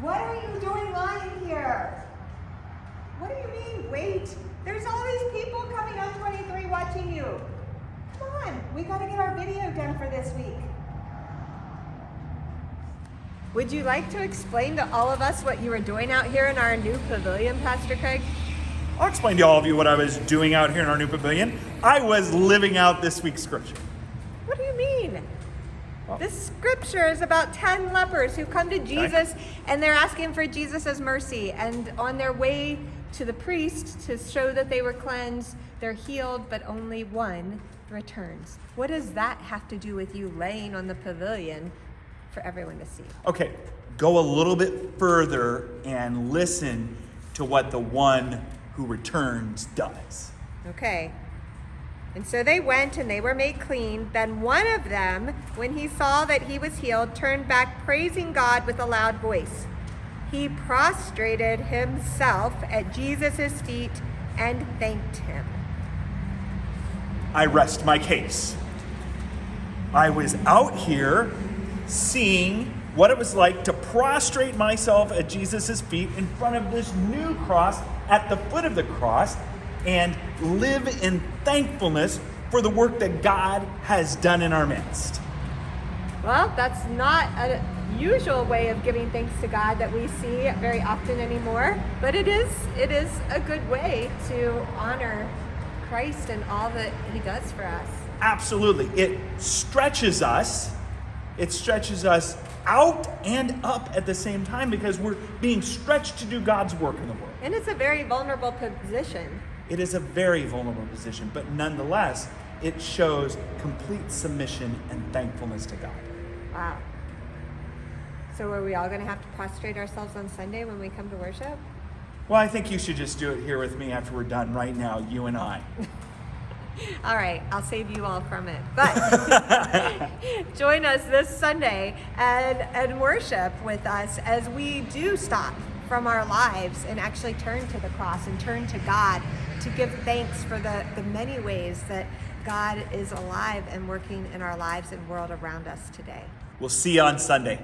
What are you doing lying here? What do you mean, wait? There's all these people coming on 23 watching you. Come on, we gotta get our video done for this week. Would you like to explain to all of us what you were doing out here in our new pavilion, Pastor Craig? I'll explain to all of you what I was doing out here in our new pavilion. I was living out this week's scripture. What do you mean? This scripture is about 10 lepers who come to Jesus and they're asking for Jesus' mercy. And on their way to the priest to show that they were cleansed, they're healed, but only one returns. What does that have to do with you laying on the pavilion for everyone to see? Okay, go a little bit further and listen to what the one who returns does. Okay. And so they went and they were made clean. Then one of them, when he saw that he was healed, turned back praising God with a loud voice. He prostrated himself at Jesus' feet and thanked him. I rest my case. I was out here seeing what it was like to prostrate myself at Jesus' feet in front of this new cross, at the foot of the cross, and live in thankfulness for the work that God has done in our midst. Well, that's not a usual way of giving thanks to God that we see very often anymore, but it is a good way to honor Christ and all that he does for us. Absolutely. It stretches us out and up at the same time because we're being stretched to do God's work in the world. And it's a very vulnerable position. It is a very vulnerable position, but nonetheless, it shows complete submission and thankfulness to God. Wow. So are we all going to have to prostrate ourselves on Sunday when we come to worship? Well, I think you should just do it here with me after we're done right now, you and I. All right, I'll save you all from it. But join us this Sunday and worship with us as we do stop from our lives and actually turn to the cross and turn to God to give thanks for the many ways that God is alive and working in our lives and world around us today. We'll see you on Sunday.